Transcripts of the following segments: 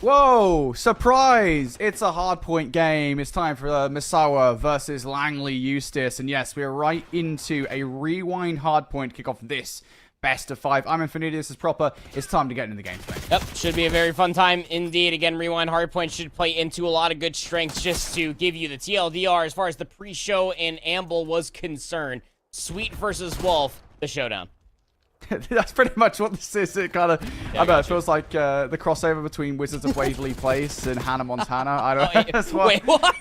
Whoa! Surprise! It's a hardpoint game. It's time for Misawa versus Langley Eustis. And yes, we're right into a rewind hardpoint to kick off this best of 5. I'm Infinity, this is proper. It's time to get into the game today. Yep, should be a very fun time indeed. Again, rewind hardpoint should play into a lot of good strengths just to give you the TLDR as far as the pre-show and Amble was concerned. Sweet versus Wolf, the showdown. That's pretty much what this is. It kind of, I don't know, it feels like the crossover between Wizards of Waverly Place and Hannah Montana. I don't know. That's what, wait, what?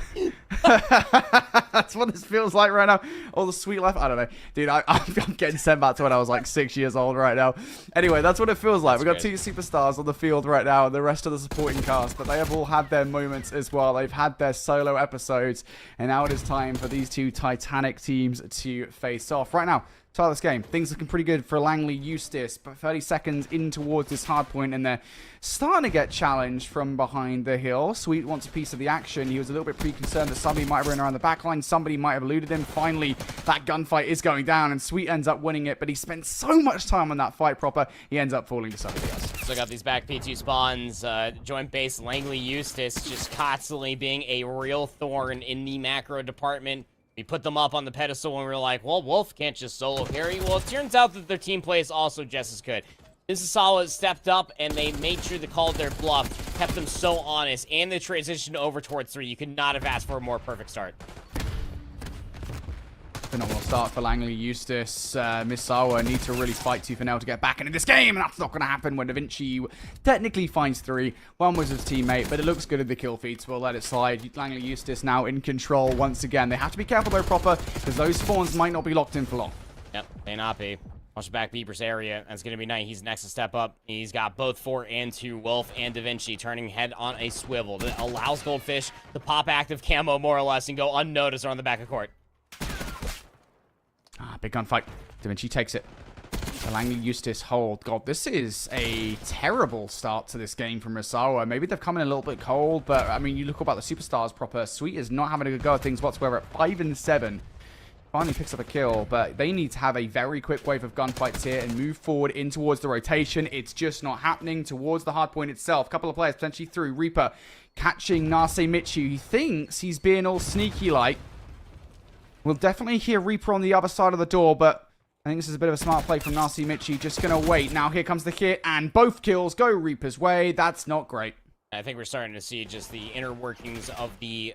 That's what this feels like right now. All the sweet life. I don't know. Dude, I'm getting sent back to when I was like 6 years old right now. Anyway, that's what it feels like. We've got 2 superstars on the field right now and the rest of the supporting cast, but they have all had their moments as well. They've had their solo episodes, and now it is time for these 2 Titanic teams to face off. Right now, start of this game, things looking pretty good for Langley Eustis, but 30 seconds in towards this hard point, and they're starting to get challenged from behind the hill. Sweet wants a piece of the action. He was a little bit pre-concerned that somebody might have run around the backline, somebody might have eluded him. Finally, that gunfight is going down, and Sweet ends up winning it, but he spent so much time on that fight proper, he ends up falling to somebody else. So got these back P2 spawns, joint base Langley Eustis just constantly being a real thorn in the macro department. We put them up on the pedestal and we were like, well, Wolf can't just solo carry. Well, it turns out that their team play is also just as good. Misawa stepped up and they made sure to call their bluff, kept them so honest, and they transitioned over towards 3. You could not have asked for a more perfect start. Phenomenal start for Langley Eustis. Misawa need to really fight tooth and nail to get back into this game, and that's not going to happen when Da Vinci technically finds 3. One was his teammate, but it looks good in the kill feed, so we'll let it slide. Langley Eustis now in control once again. They have to be careful though proper, because those spawns might not be locked in for long. Yep, may not be. Watch back Beeper's area. That's going to be nice. He's next to step up. He's got both 4 and 2, Wolf and Da Vinci, turning head on a swivel. That allows Goldfish to pop active camo more or less and go unnoticed on the back of court. Big gunfight. Da Vinci takes it. The Langley Eustis hold. God, this is a terrible start to this game from Misawa. Maybe they've come in a little bit cold, but I mean, you look about the superstars proper. Sweet is not having a good go at things whatsoever at 5 and 7. Finally picks up a kill, but they need to have a very quick wave of gunfights here and move forward in towards the rotation. It's just not happening towards the hardpoint itself. A couple of players potentially through. Reaper catching Nase Michu. He thinks he's being all sneaky-like. We'll definitely hear Reaper on the other side of the door, but I think this is a bit of a smart play from Nase Michi. Just going to wait. Now here comes the hit, and both kills go Reaper's way. That's not great. I think we're starting to see just the inner workings of the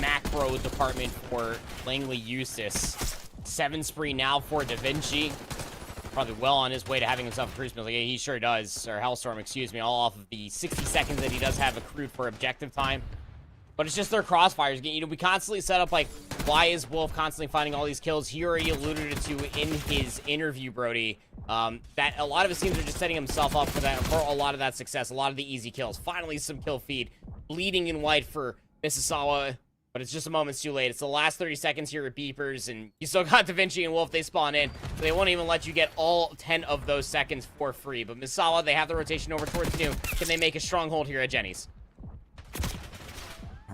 macro department for Langley Eustis. 7 spree now for Da Vinci. Probably well on his way to having himself a cruise mill. Yeah, he sure does. Or Hellstorm, excuse me. All off of the 60 seconds that he does have accrued for objective time. But it's just their crossfires. You know, we constantly set up, like, why is Wolf constantly finding all these kills? He already alluded to in his interview, Brody, that a lot of his teams are just setting himself up for that, for a lot of that success, a lot of the easy kills. Finally, some kill feed. Bleeding in white for Misawa, but it's just a moment's too late. It's the last 30 seconds here at Beepers, and you still got Da Vinci and Wolf. They spawn in, so they won't even let you get all 10 of those seconds for free. But Misawa, they have the rotation over towards New. Can they make a stronghold here at Jenny's?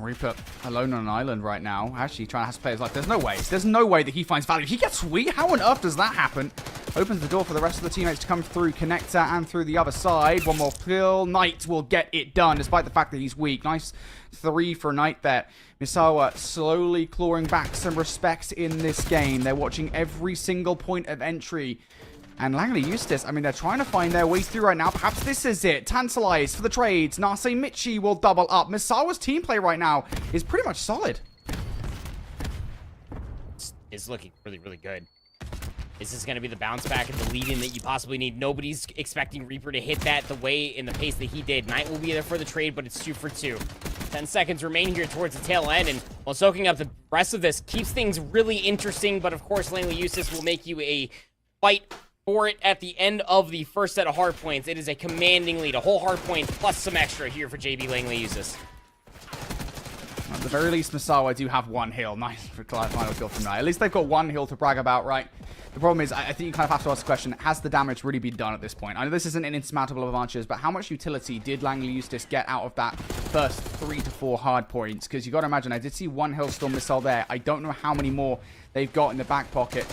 Reaper alone on an island right now. Actually trying to have to play his life. There's no way. There's no way that he finds value. He gets Sweet. How on earth does that happen? Opens the door for the rest of the teammates to come through Connector and through the other side. One more kill. Knight will get it done, despite the fact that he's weak. Nice 3 for Knight there. Misawa slowly clawing back some respect in this game. They're watching every single point of entry. And Langley Eustis, I mean, they're trying to find their way through right now. Perhaps this is it. Tantalized for the trades. Nase Michi will double up. Misawa's team play right now is pretty much solid. It's looking really, really good. Is this going to be the bounce back and the lead-in that you possibly need? Nobody's expecting Reaper to hit that the way in the pace that he did. Knight will be there for the trade, but it's 2 for 2. 10 seconds remain here towards the tail end, and while soaking up the rest of this keeps things really interesting, but of course Langley Eustis will make you a fight for it at the end of the first set of hard points. It is a commanding lead, a whole hard point plus some extra here for JB Langley Eustis. At the very least, Misawa do have 1 hill. Nice for final kill from Knight. At least they've got 1 hill to brag about, right? The problem is, I think you kind of have to ask the question, has the damage really been done at this point? I know this isn't an insurmountable advantage, but how much utility did Langley Eustis get out of that first 3 to 4 hard points? Because you got to imagine, I did see 1 Hailstorm missile there. I don't know how many more they've got in the back pocket.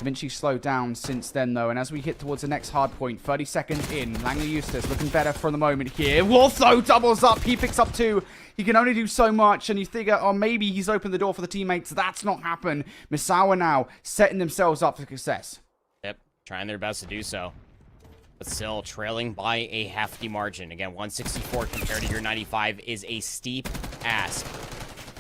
Vinci slowed down since then, though, and as we hit towards the next hard point, 30 seconds in, Langley Eustis looking better for the moment here. Wolf, though, doubles up. He picks up 2. He can only do so much, and you figure, oh, maybe he's opened the door for the teammates. That's not happened. Misawa now setting themselves up for success. Yep, trying their best to do so. But still trailing by a hefty margin. Again, 164 compared to your 95 is a steep ask.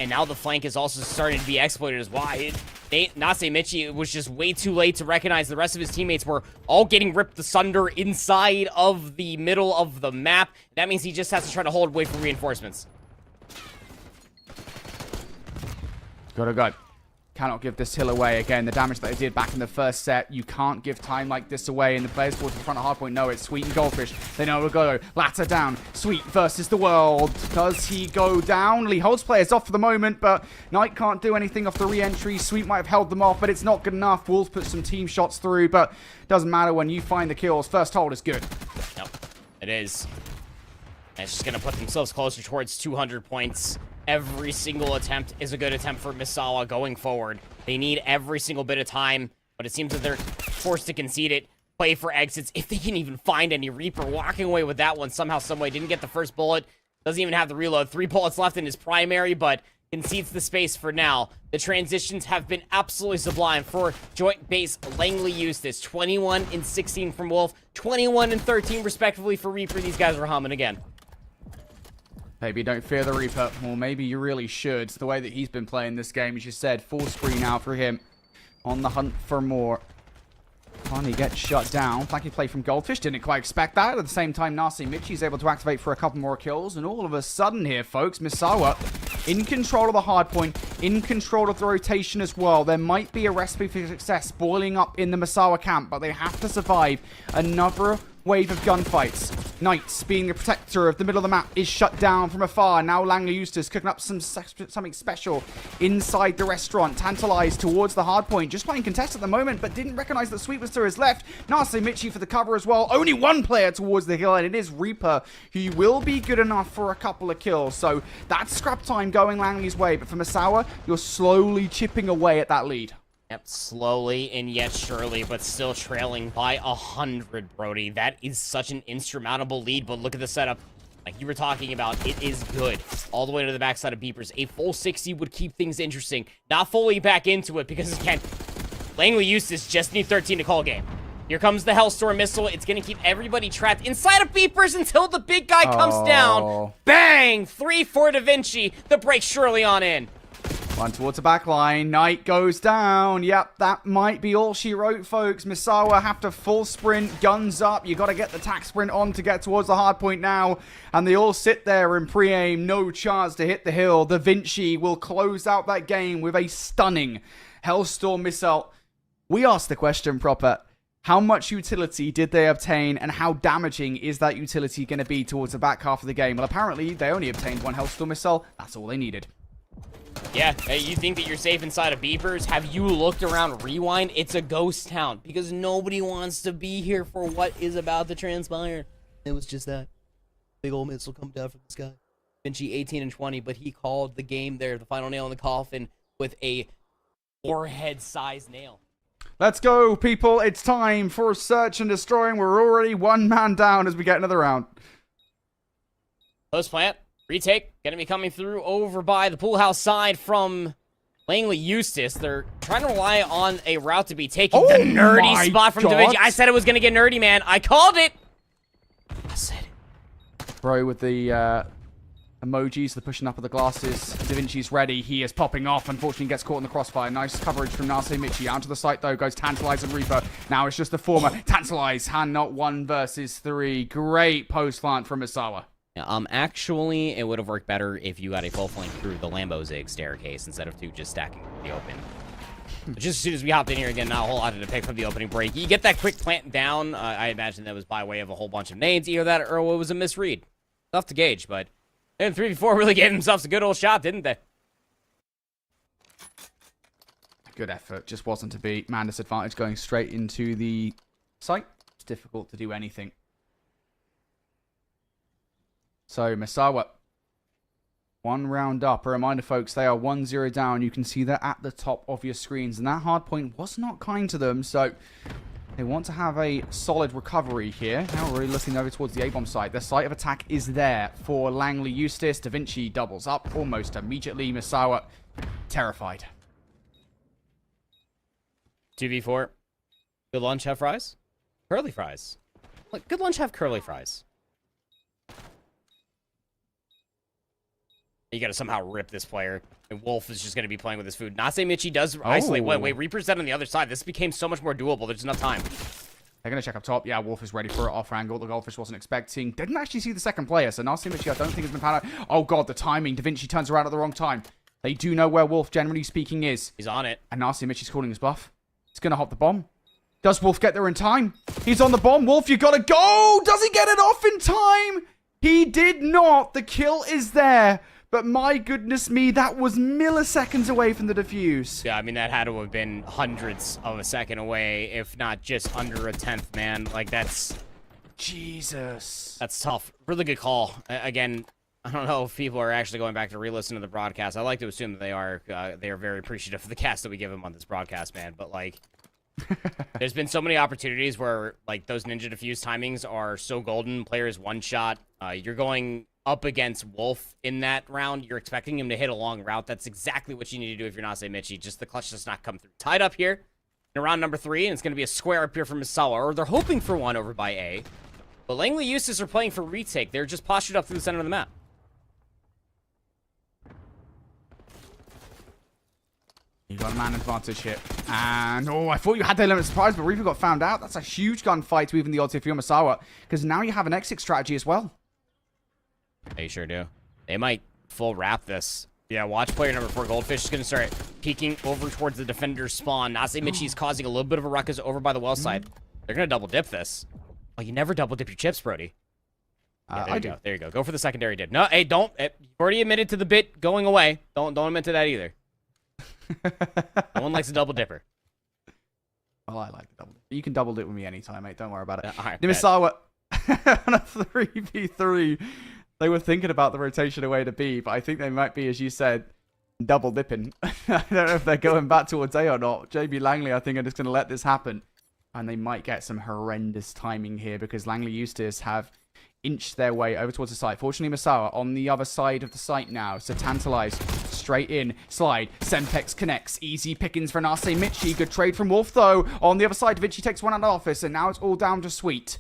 And now the flank is also starting to be exploited as well. Nase Michi was just way too late to recognize the rest of his teammates were all getting ripped asunder inside of the middle of the map. That means he just has to try to hold away for reinforcements. Go. Cannot give this hill away. Again, the damage that they did back in the first set, you can't give time like this away. And the players towards the front of hardpoint know it's Sweet and Goldfish. They know it'll go. Latter down. Sweet versus the world. Does he go down? Lee holds players off for the moment, but Knight can't do anything off the re-entry. Sweet might have held them off, but it's not good enough. Wolves put some team shots through, but doesn't matter when you find the kills. First hold is good. Yep, it is. And it's just going to put themselves closer towards 200 points. Every single attempt is a good attempt for Misawa going forward. They need every single bit of time, but it seems that they're forced to concede it. Play for exits, if they can even find any. Reaper walking away with that one somehow, someway. Didn't get the first bullet. Doesn't even have the reload. 3 bullets left in his primary, but concedes the space for now. The transitions have been absolutely sublime for joint base Langley Eustis. 21 and 16 from Wolf. 21 and 13 respectively for Reaper. These guys are humming again. Maybe don't fear the Reaper. Or maybe you really should. The way that he's been playing this game, as you said, full screen now for him. On the hunt for more. Finally gets shut down. Flanky play from Goldfish. Didn't quite expect that. At the same time, Nase Michi's able to activate for a couple more kills. And all of a sudden here, folks, Misawa in control of the hard point. In control of the rotation as well. There might be a recipe for success boiling up in the Misawa camp. But they have to survive another wave of gunfights. Knights, being the protector of the middle of the map, is shut down from afar. Now Langley Eustis cooking up something special inside the restaurant. Tantalized towards the hard point. Just playing contest at the moment, but didn't recognize that Sweet was to his left. Nase Michi for the cover as well. Only one player towards the hill, and it is Reaper, who will be good enough for a couple of kills. So that's scrap time going Langley's way. But for Misawa, you're slowly chipping away at that lead. Yep, slowly and yet surely, but still trailing by 100, Brody. That is such an insurmountable lead, but look at the setup. Like you were talking about, it is good. All the way to the backside of Beepers. A full 60 would keep things interesting. Not fully back into it, because again, Langley Eustis just need 13 to call game. Here comes the Hellstorm missile. It's going to keep everybody trapped inside of Beepers until the big guy comes down. Bang! 3 for Da Vinci. The break surely on in. One towards the back line. Knight goes down. Yep, that might be all she wrote, folks. Misawa have to full sprint, guns up. You got to get the tack sprint on to get towards the hard point now. And they all sit there and pre-aim. No chance to hit the hill. Da Vinci will close out that game with a stunning Hellstorm missile. We asked the question proper. How much utility did they obtain, and how damaging is that utility going to be towards the back half of the game? Well, apparently, they only obtained 1 Hellstorm missile. That's all they needed. Yeah, you think that you're safe inside of Beepers? Have you looked around Rewind? It's a ghost town because nobody wants to be here for what is about to transpire. It was just that big old missile come down from the sky. Vinci 18 and 20, but he called the game there, the final nail in the coffin, with a forehead-sized nail. Let's go, people. It's time for search and destroying. We're already 1 man down as we get another round. Post plant. Retake, gonna be coming through over by the pool house side from Langley Eustis. They're trying to rely on a route to be taking the nerdy spot from Da Vinci. I said it was gonna get nerdy, man. I called it. I said it. Bro with the emojis, the pushing up of the glasses. Da Vinci's ready. He is popping off. Unfortunately, gets caught in the crossfire. Nice coverage from Nase Michi. Out to the site, though, goes Tantalize and Reaper. Now it's just the former. Tantalize, hand not 1 versus 3. Great post plant from Misawa. Yeah, actually, it would have worked better if you got a full flank through the Lambo Zig staircase instead of 2 just stacking the open. But just as soon as we hopped in here again, not a whole lot to pick from the opening break. You get that quick plant down. I imagine that was by way of a whole bunch of nades. Either that or it was a misread. Tough to gauge, but then 3v4 really gave themselves a good old shot, didn't they? Good effort. Just wasn't to beat. Man disadvantage going straight into the site. It's difficult to do anything. So, Misawa 1 round up. A reminder, folks, they are 1-0 down. You can see that at the top of your screens. And that hard point was not kind to them. So they want to have a solid recovery here. Now we're really looking over towards the A-bomb site. Their site of attack is there for Langley Eustis. DaVinci doubles up almost immediately. Misawa terrified. 2v4. Good lunch, have fries? Curly fries. Look, good lunch, have curly fries. You gotta somehow rip this player. And Wolf is just gonna be playing with his food. Nase Michi does isolate. Wait, Reaper's dead on the other side. This became so much more doable. There's enough time. They're going to check up top. Yeah, Wolf is ready for it off angle. The Goldfish wasn't expecting. Didn't actually see the second player. So Nase Michi, I don't think has been found out. Oh, God, the timing. DaVinci turns around at the wrong time. They do know where Wolf, generally speaking, is. He's on it. And Nase Michi's calling his bluff. He's going to hop the bomb. Does Wolf get there in time? He's on the bomb. Wolf, you got to go. Does he get it off in time? He did not. The kill is there. But my goodness me, that was milliseconds away from the defuse. Yeah, I mean, that had to have been hundredths of a second away, if not just under a tenth, man. Like, that's... Jesus. That's tough. Really good call. Again, I don't know if people are actually going back to re-listen to the broadcast. I like to assume that they are. They are very appreciative of the cast that we give them on this broadcast, man. But, like... There's been so many opportunities where, like, those ninja defuse timings are so golden. Players one shot. You're going up against Wolf in that round. You're expecting him to hit a long route. That's exactly what you need to do if you're Nase Michi. Just the clutch does not come through. Tied up here in round number 3, and it's going to be a square up here from Misawa, or they're hoping for one over by A. But Langley Eustis are playing for retake. They're just postured up through the center of the map. You got a man advantage here. And, oh, I thought you had the element of surprise, but Reaper got found out. That's a huge gunfight to even the odds here for your Misawa, because now you have an exit strategy as well. They sure do. They might full wrap this. Yeah, watch player number 4, Goldfish, is going to start peeking over towards the defender's spawn. Nase Michi's causing a little bit of a ruckus over by the well side. They're going to double dip this. Oh, you never double dip your chips, Brody. Yeah, there you go. There you go. Go for the secondary did. No, hey, don't. You've already admitted to the bit going away. Don't admit to that either. No one likes a double dipper. Well, I like the double dip. You can double dip with me anytime, mate. Don't worry about it. All right, Misawa on a 3v3. They were thinking about the rotation away to B, but I think they might be, as you said, double dipping. I don't know if they're going back towards A or not. JB Langley, I think, are just going to let this happen. And they might get some horrendous timing here because Langley Eustis have inched their way over towards the site. Fortunately, Misawa on the other side of the site now. So Tantalized straight in. Slide. Sempex connects. Easy pickings for Nase Michi. Good trade from Wolf, though. On the other side, DaVinci takes one out of office, and now it's all down to Sweet.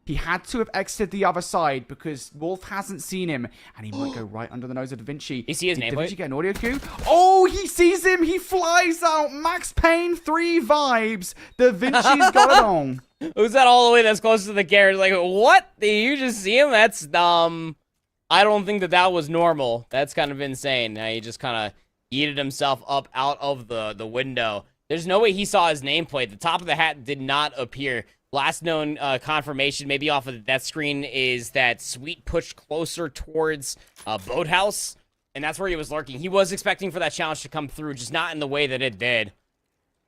He had to have exited the other side because Wolf hasn't seen him. And he might go right under the nose of DaVinci. You see his nameplate? DaVinci get an audio cue? Oh, he sees him. He flies out. Max Payne 3 vibes. DaVinci's got it on. Who's that all the way that's close to the carriage? Like, what? Did you just see him? That's, I don't think that was normal. That's kind of insane. He just kind of yeeted himself up out of the window. There's no way he saw his nameplate. The top of the hat did not appear. Last known confirmation, maybe off of the death screen, is that Sweet pushed closer towards Boathouse, and that's where he was lurking. He was expecting for that challenge to come through, just not in the way that it did.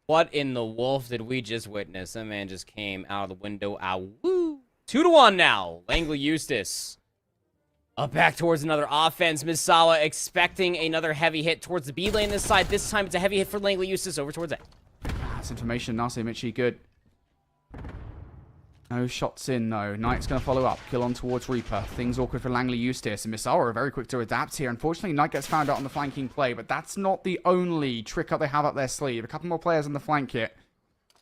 What in the wolf did we just witness? That man just came out of the window. Ow, woo! 2-1 now. Langley Eustis. Up back towards another offense. Misawa expecting another heavy hit towards the B lane this side. This time it's a heavy hit for Langley Eustis over towards A. That's information. Nase Michi, good. No shots in, though. Knight's going to follow up. Kill on towards Reaper. Things awkward for Langley Eustis. And Misawa are very quick to adapt here. Unfortunately, Knight gets found out on the flanking play, but that's not the only trick up they have up their sleeve. A couple more players on the flank here.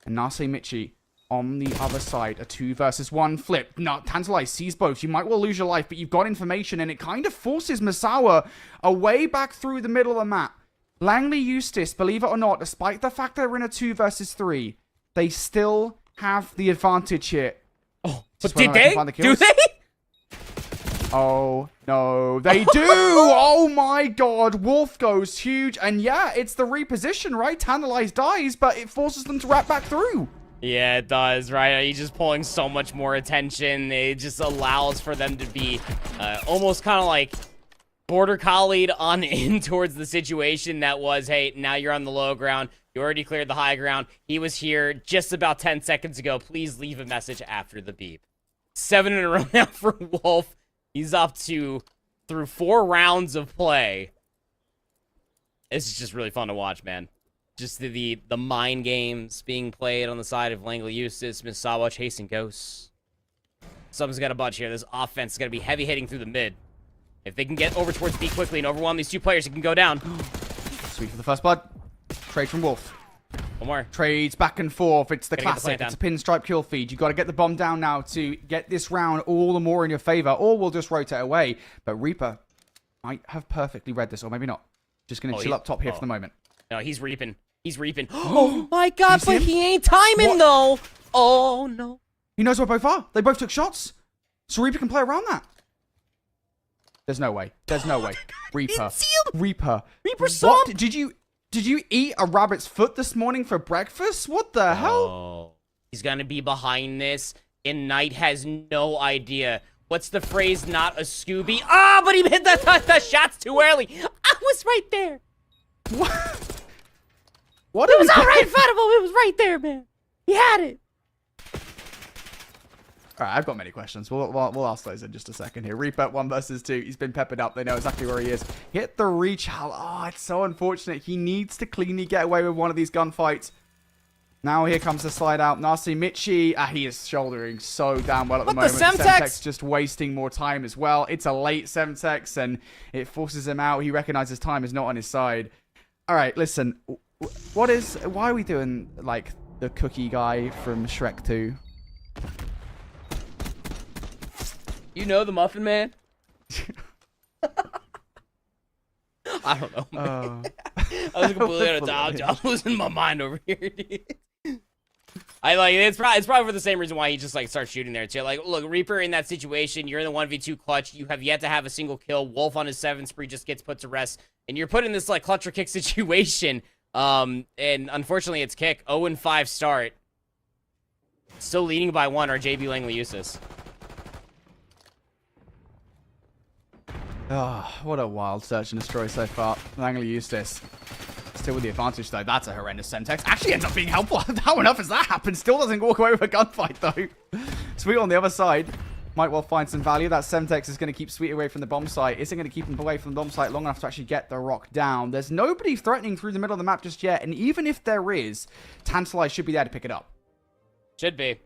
And Nase Michi on the other side. A 2 versus 1 flip. No, Tantalized sees both. You might well lose your life, but you've got information, and it kind of forces Misawa away back through the middle of the map. Langley Eustis, believe it or not, despite the fact they're in a 2 versus 3, they still have the advantage here. Oh, but did they? Do they? Oh, no. They do! Oh, my God. Wolf goes huge. And, yeah, it's the reposition, right? Tantalized dies, but it forces them to wrap back through. Yeah, it does, right? He's just pulling so much more attention. It just allows for them to be almost kind of like border collied on in towards the situation that was, hey, now you're on the low ground. You already cleared the high ground. He was here just about 10 seconds ago. Please leave a message after the beep. 7 in a row now for Wolf. He's up to through 4 rounds of play. It's just really fun to watch, man. Just the mind games being played on the side of Langley Eustis, Misawa chasing ghosts. Something's got a bunch here. This offense is going to be heavy hitting through the mid. If they can get over towards B quickly and overwhelm these 2 players, it can go down. Sweet for the first blood. Trade from Wolf. One more. Trades back and forth. It's the Gotta get the classic. plant It's a pinstripe kill feed. You got to get the bomb down now to get this round all the more in your favor, or we'll just rotate away. But Reaper might have perfectly read this, or maybe not. Just going to chill up top here for the moment. No, he's reaping. He's reaping. Oh my god, but him? he ain't timing What? though. Oh no. He knows where both are. They both took shots. So Reaper can play around that. There's no way. There's no way. Reaper. Reaper. Reaper saw What? Did you eat a rabbit's foot this morning for breakfast? What the hell? Oh. He's gonna be behind this, and Knight has no idea. What's the phrase? Not a Scooby. Ah, but he hit the shots too early. I was right there. What? What? It was all right in front of him. It was right there, man. He had it. All right, I've got many questions. We'll ask those in just a second here. Reaper 1 versus 2. He's been peppered up. They know exactly where he is. Hit the reach. Oh, it's so unfortunate. He needs to cleanly get away with one of these gunfights. Now here comes the slide out. Nasty Michi. He is shouldering so damn well at the moment. Semtex just wasting more time as well. It's a late Semtex, and it forces him out. He recognizes time is not on his side. All right, listen. Why are we doing, like, the cookie guy from Shrek 2? You know the Muffin Man? I don't know, man. I was completely out of time. I'm losing my mind over here, dude. It's probably for the same reason why he just, like, starts shooting there, too. Like, look, Reaper in that situation, you're in the 1v2 clutch. You have yet to have a single kill. Wolf on his 7th spree just gets put to rest. And you're put in this, like, clutch or kick situation. And unfortunately, it's kick. 0-5 start. Still leading by 1 are JB Langley Eustis. Oh, what a wild search and destroy so far. Langley Eustis. Still with the advantage, though. That's a horrendous Semtex. Actually ends up being helpful. How enough has that happened? Still doesn't walk away with a gunfight, though. Sweet on the other side. Might well find some value. That Semtex is going to keep Sweet away from the bomb site. Isn't going to keep him away from the bomb site long enough to actually get the rock down. There's nobody threatening through the middle of the map just yet. And even if there is, Tantalize should be there to pick it up. Should be.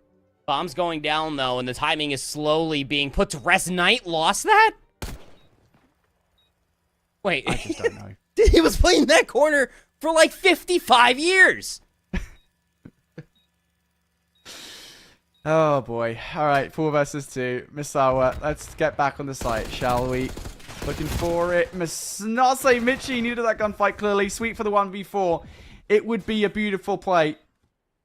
Bomb's going down, though, and the timing is slowly being put to rest. Knight lost that? Wait. I just don't know. He was playing that corner for like 55 years. Oh, boy. All right, 4 versus 2. Misawa, let's get back on the site, shall we? Looking for it. Nase Michi needed that gunfight, clearly. Sweet for the 1v4. It would be a beautiful play.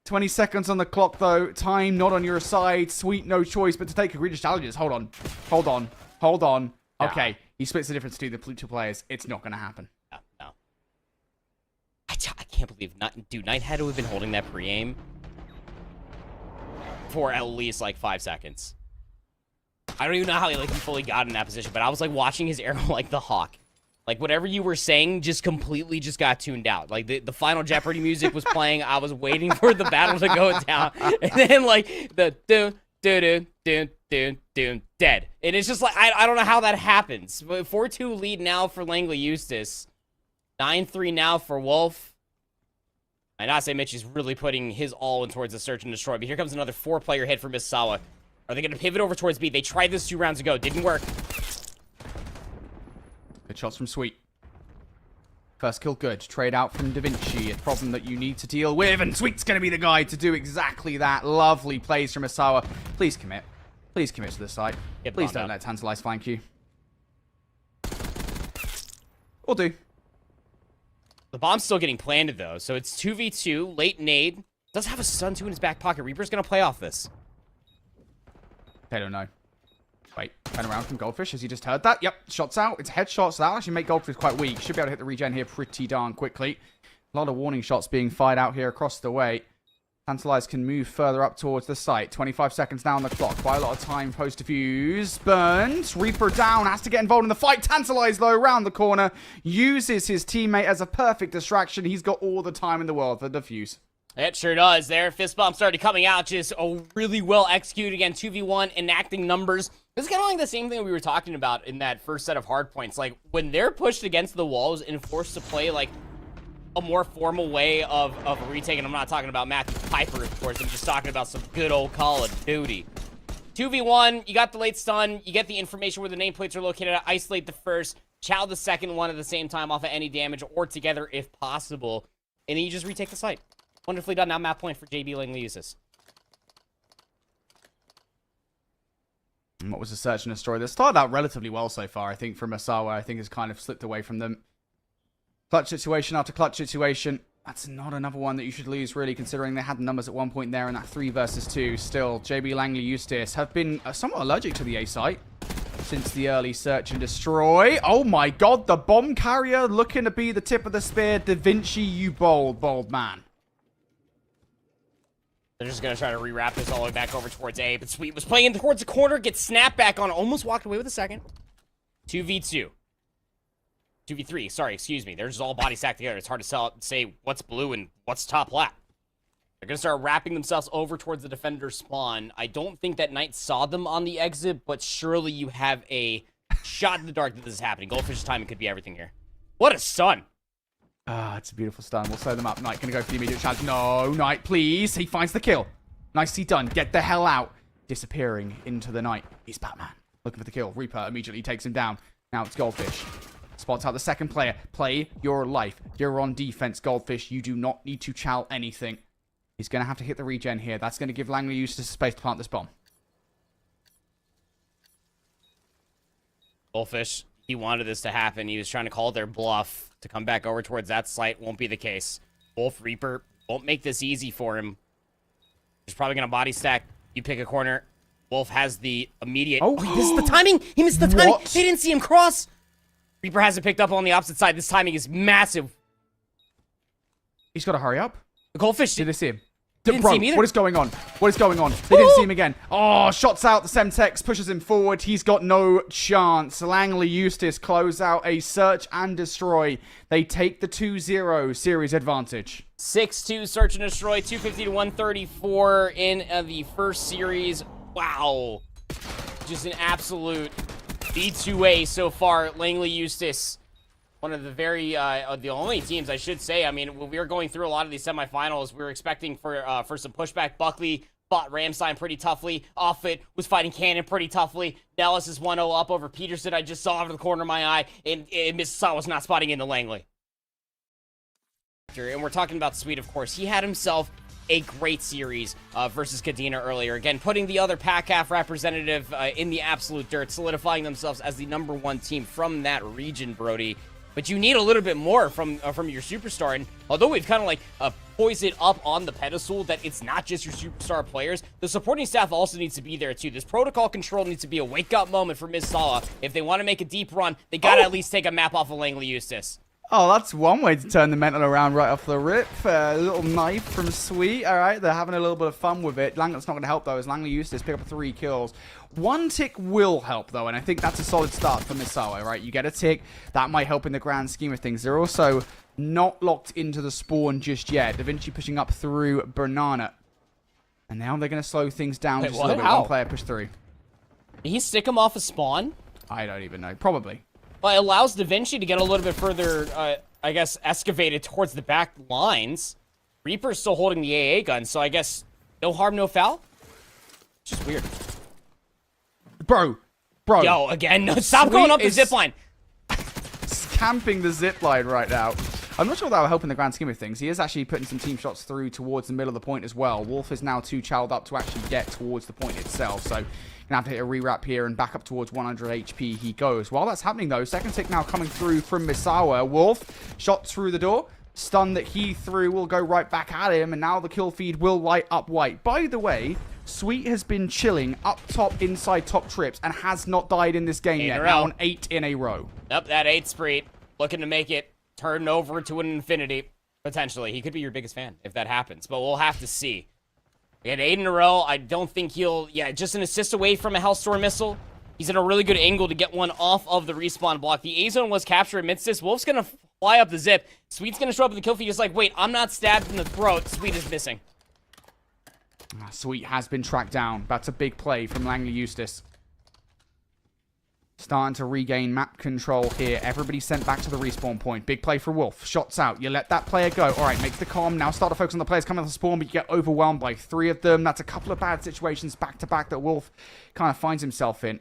20 seconds on the clock, though. Time not on your side. Sweet, no choice but to take egregious challenges. Hold on. Hold on. Hold on. Okay, he splits the difference to the two players. It's not going to happen. No. I can't believe dude, Knight had to have been holding that pre-aim for at least like 5 seconds. I don't even know how he fully got in that position, but I was like watching his arrow like the hawk. Like whatever you were saying just completely just got tuned out. Like the Final Jeopardy music was playing. I was waiting for the battle to go down. And then like the dead. And it's just like I don't know how that happens. 4-2 lead now for Langley Eustis. 9-3 now for Wolf. And Nase Michi's really putting his all in towards the search and destroy. But here comes another 4-player hit for Misawa. Are they going to pivot over towards B? They tried this 2 rounds ago. Didn't work. Good shots from Sweet. First kill good. Trade out from Da Vinci. A problem that you need to deal with. And Sweet's going to be the guy to do exactly that. Lovely plays from Misawa. Please commit. Please commit to this site. Please don't let Tantalize flank you. Or do. The bomb's still getting planted, though. So it's 2v2. Late nade. Does have a stun, too, in his back pocket. Reaper's going to play off this. They don't know. Wait, turn around from Goldfish. Has he just heard that? Yep, shots out. It's a headshot, so that'll actually make Goldfish quite weak. Should be able to hit the regen here pretty darn quickly. A lot of warning shots being fired out here across the way. Tantalize can move further up towards the site. 25 seconds now on the clock. Quite a lot of time post-defuse. Burns. Reaper down. Has to get involved in the fight. Tantalize, though, around the corner. Uses his teammate as a perfect distraction. He's got all the time in the world for defuse. It sure does. There, fist bump started coming out. Just a really well executed again. 2v1, enacting numbers. This is kind of like the same thing we were talking about in that first set of hard points. Like, when they're pushed against the walls and forced to play, like, a more formal way of a retake, and I'm not talking about Matthew Piper, of course. I'm just talking about some good old Call of Duty. 2v1, you got the late stun, you get the information where the nameplates are located at, isolate the first, chow the second one at the same time off of any damage, or together if possible, and then you just retake the site. Wonderfully done. Now map point for JB Langley Eustis. What was the search and destroy? They started out relatively well so far, I think, from Misawa. I think has kind of slipped away from them. Clutch situation after clutch situation. That's not another one that you should lose, really, considering they had the numbers at one point there in that 3 versus 2. Still, JB Langley Eustis have been somewhat allergic to the A site since the early search and destroy. Oh my god, the bomb carrier looking to be the tip of the spear. Da Vinci, you bold man. They're just going to try to rewrap this all the way back over towards A, but Sweet was playing towards the corner, gets snapped back on, almost walked away with a second. 2v2. 2v3, sorry, excuse me. They're just all body stacked together. It's hard to say what's blue and what's top left. They're going to start wrapping themselves over towards the defender spawn. I don't think that Knight saw them on the exit, but surely you have a shot in the dark that this is happening. Goldfish's timing could be everything here. What a stun. Ah, it's a beautiful stun. We'll slow them up. Knight going to go for the immediate challenge. No, Knight, please. He finds the kill. Nicely done. Get the hell out. Disappearing into the night. He's Batman. Looking for the kill. Reaper immediately takes him down. Now it's Goldfish. Spots out the second player. Play your life. You're on defense, Goldfish. You do not need to chow anything. He's going to have to hit the regen here. That's going to give Langley Eustis space to plant this bomb. Goldfish, he wanted this to happen. He was trying to call their bluff to come back over towards that site. Won't be the case. Wolf Reaper won't make this easy for him. He's probably going to body stack. You pick a corner. Wolf has the immediate... Oh, he missed the timing! He missed the timing! What? They didn't see him cross! Reaper hasn't picked up on the opposite side. This timing is massive. He's got to hurry up. The Goldfish... Did they see him? Didn't see him either. What is going on? What is going on? They didn't see him again. Oh, shots out. The Semtex pushes him forward. He's got no chance. Langley Eustis close out a search and destroy. They take the 2-0 series advantage. 6-2 search and destroy. 250 to 134 in the first series. Wow. Just an absolute B2A so far. Langley Eustis. One of the the only teams, I should say. I mean, when we were going through a lot of these semifinals, we were expecting for some pushback. Buckley fought Ramstein pretty toughly. Offit was fighting Cannon pretty toughly. Dallas is 1-0 up over Peterson. I just saw out of the corner of my eye, and Misawa was not spotting into Langley. And we're talking about Sweet, of course. He had himself a great series versus Kadena earlier. Again, putting the other PACAF representative in the absolute dirt, solidifying themselves as the #1 team from that region, Brody. But you need a little bit more from your superstar. And although we've kind of like poised it up on the pedestal that it's not just your superstar players, the supporting staff also needs to be there too. This protocol control needs to be a wake-up moment for Misawa. If they want to make a deep run, they got to at least take a map off of Langley Eustis. Oh, that's one way to turn the mental around right off the rip. A little knife from Sweet. All right, they're having a little bit of fun with it. That's not going to help, though, as Langley Eustis pick up 3 kills. 1 tick will help, though, and I think that's a solid start for Misawa, right? You get a tick. That might help in the grand scheme of things. They're also not locked into the spawn just yet. Da Vinci pushing up through Banana. And now they're going to slow things down just a little bit. How? 1 player push through. Did he stick him off a spawn? I don't even know. Probably. Well, it allows Da Vinci to get a little bit further, I guess, excavated towards the back lines. Reaper's still holding the AA gun, so I guess no harm, no foul? It's just weird. Bro. Yo, again, no, stop Sweet going up the is zipline. Camping the zipline right now. I'm not sure that will help in the grand scheme of things. He is actually putting some team shots through towards the middle of the point as well. Wolf is now too chowed up to actually get towards the point itself, so gonna have to hit a rewrap here and back up towards 100 HP he goes. While that's happening though, second tick now coming through from Misawa. Wolf shot through the door. Stun that he threw will go right back at him, and now the kill feed will light up white. By the way, Sweet has been chilling up top inside top trips and has not died in this game yet. Now on 8 in a row. Yep, that 8 spree. Looking to make it turn over to an infinity. Potentially. He could be your biggest fan if that happens, but we'll have to see. We had 8 in a row. I don't think he'll... Yeah, just an assist away from a Hellstorm missile. He's in a really good angle to get one off of the respawn block. The A-zone was captured amidst this. Wolf's going to fly up the zip. Sweet's going to show up in the kill feed just like, wait, I'm not stabbed in the throat. Sweet is missing. Sweet has been tracked down. That's a big play from Langley Eustis. Starting to regain map control here. Everybody sent back to the respawn point. Big play for Wolf. Shots out. You let that player go. All right, makes the calm. Now start to focus on the players coming to the spawn, but you get overwhelmed by 3 of them. That's a couple of bad situations back-to-back that Wolf kind of finds himself in.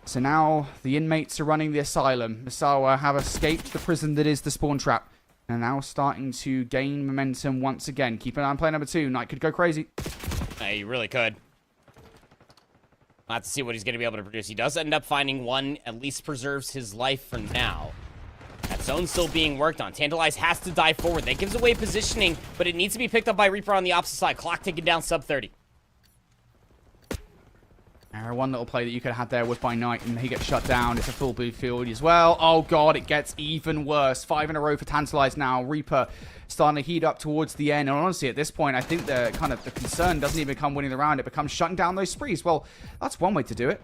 So now the inmates are running the asylum. Misawa have escaped the prison that is the spawn trap. And now starting to gain momentum once again. Keep an eye on player number 2. Knight could go crazy. He really could. We'll have to see what he's going to be able to produce. He does end up finding one, at least preserves his life for now. That zone's still being worked on. Tantalize has to dive forward. That gives away positioning, but it needs to be picked up by Reaper on the opposite side. Clock ticking down sub 30. One little play that you could have had there was by Knight, and he gets shut down. It's a full blue field as well. Oh, God, it gets even worse. 5 in a row for Tantalize now. Reaper starting to heat up towards the end. And honestly, at this point, I think the concern doesn't even become winning the round. It becomes shutting down those sprees. Well, that's one way to do it.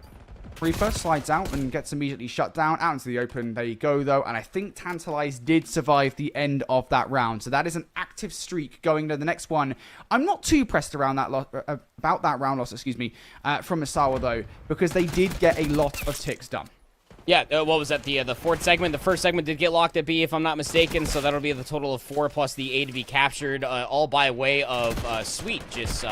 Reaper slides out and gets immediately shut down. Out into the open. There you go, though. And I think Tantalize did survive the end of that round. So that is an active streak going to the next one. I'm not too pressed around that about that round loss, from Misawa, though, because they did get a lot of ticks done. Yeah, what was that? The fourth segment? The first segment did get locked at B, if I'm not mistaken. So that'll be the total of 4 plus the A to be captured, all by way of Sweet. Just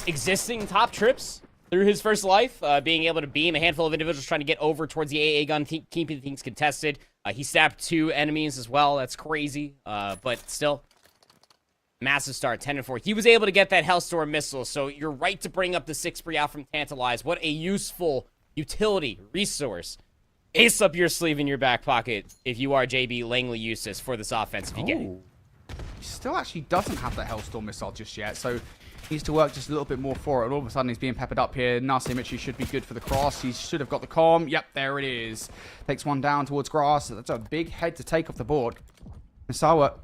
existing top trips through his first life, being able to beam a handful of individuals trying to get over towards the AA gun, keeping things contested. He stabbed 2 enemies as well. That's crazy, but still. Massive start, 10-4. He was able to get that Hellstorm missile, so you're right to bring up the 6 spree out from Tantalize. What a useful utility, resource. Ace up your sleeve in your back pocket if you are JB Langley Eustis for this offense if you get it. He still actually doesn't have the Hellstorm missile just yet, so needs to work just a little bit more for it. And all of a sudden, he's being peppered up here. Nasimichi should be good for the cross. He should have got the comm. Yep, there it is. Takes one down towards grass. That's a big head to take off the board. Misawa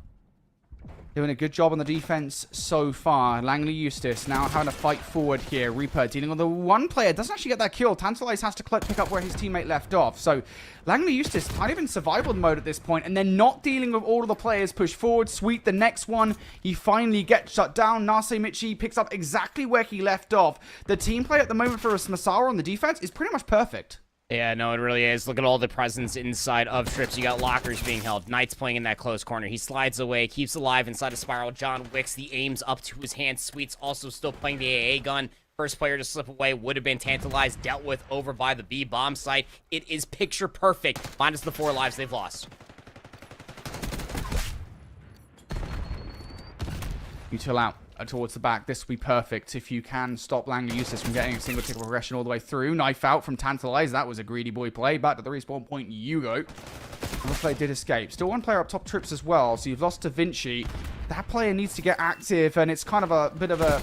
doing a good job on the defense so far. Langley Eustis now having to fight forward here. Reaper dealing with the one player. Doesn't actually get that kill. Tantalize has to pick up where his teammate left off. So Langley Eustis kind of in survival mode at this point, and they're not dealing with all of the players. Push forward. Sweet. The next one, he finally gets shut down. Nasimichi picks up exactly where he left off. The team play at the moment for Misawa on the defense is pretty much perfect. Yeah, no, it really is. Look at all the presence inside of trips. You got lockers being held. Knight's playing in that close corner. He slides away, keeps alive inside a spiral. John Wicks, the aims up to his hand. Sweet's also still playing the AA gun. First player to slip away would have been Tantalized, dealt with over by the B bomb site. It is picture perfect, minus the 4 lives they've lost. You chill out. Towards the back. This will be perfect if you can stop Langley Eustis from getting a single tick of progression all the way through. Knife out from Tantalize. That was a greedy boy play. Back to the respawn point you go. Another player did escape. Still one player up top trips as well. So you've lost Da Vinci. That player needs to get active, and it's kind of a bit of a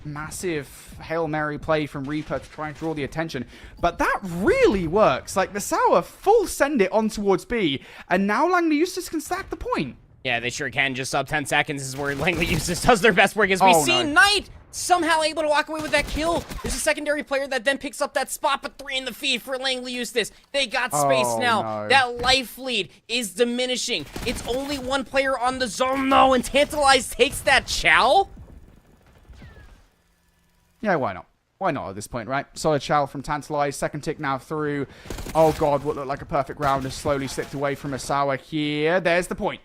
massive Hail Mary play from Reaper to try and draw the attention. But that really works. Like, Misawa full send it on towards B, and now Langley Eustis can stack the point. Yeah, they sure can. Just sub 10 seconds is where Langley Eustis does their best work. As we see Knight somehow able to walk away with that kill. There's a secondary player that then picks up that spot, but 3 in the feed for Langley Eustis. They got space now. No. That life lead is diminishing. It's only 1 player on the zone, though, and Tantalize takes that chow? Yeah, why not? Why not at this point, right? Solid chow from Tantalize. Second tick now through. Oh, God, what looked like a perfect round has slowly slipped away from Misawa here. There's the point.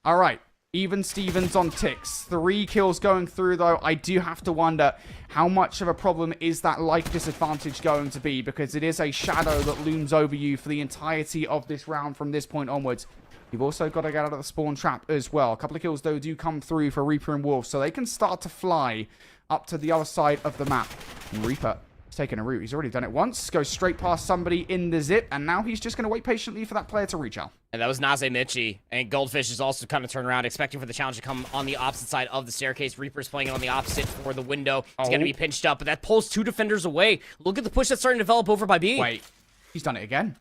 All right, even Stevens on ticks. 3 kills going through, though. I do have to wonder how much of a problem is that life disadvantage going to be, because it is a shadow that looms over you for the entirety of this round from this point onwards. You've also got to get out of the spawn trap as well. A couple of kills, though, do come through for Reaper and Wolf, so they can start to fly up to the other side of the map. And Reaper is taking a route. He's already done it once. Goes straight past somebody in the zip, and now he's just going to wait patiently for that player to reach out. And that was Nasimichi. And Goldfish is also kind of turned around, expecting for the challenge to come on the opposite side of the staircase. Reaper's playing it on the opposite for the window. He's going to be pinched up, but that pulls 2 defenders away. Look at the push that's starting to develop over by B. Wait, he's done it again.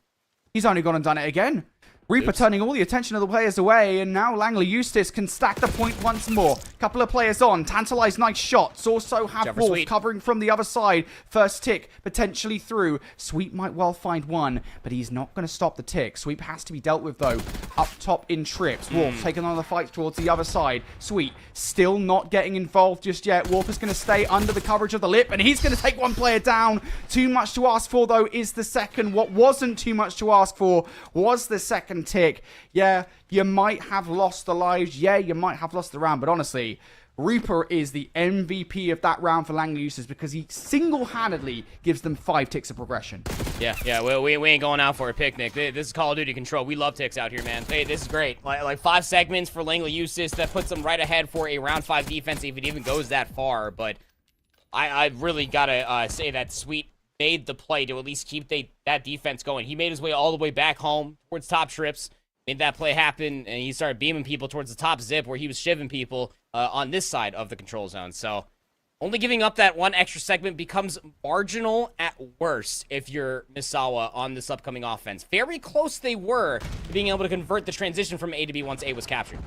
He's only gone and done it again. Reaper turning all the attention of the players away, and now Langley Eustis can stack the point once more. Couple of players on. Tantalize, nice shots. Also have Wolf covering from the other side. First tick, potentially through. Sweep might well find one, but he's not going to stop the tick. Sweep has to be dealt with, though. up top in trips. Wolf taking on the fight towards the other side. Sweet, still not getting involved just yet. Wolf is going to stay under the coverage of the lip, and he's going to take one player down. Too much to ask for, though, is the second. What wasn't too much to ask for was the second tick. Yeah, you might have lost the lives. Yeah, you might have lost the round, but honestly, Reaper is the MVP of that round for Langley Eustis because he single-handedly gives them 5 ticks of progression. Yeah, we ain't going out for a picnic. This is Call of Duty Control. We love ticks out here, man. Hey, this is great. Like 5 segments for Langley Eustis. That puts them right ahead for a round 5 defense if it even goes that far. But I really got to say that Sweet made the play to at least keep that defense going. He made his way all the way back home towards top trips, made that play happen, and he started beaming people towards the top zip where he was shivving people on this side of the control zone. So only giving up that 1 extra segment becomes marginal at worst if you're Misawa on this upcoming offense. Very close they were to being able to convert the transition from A to B once A was captured.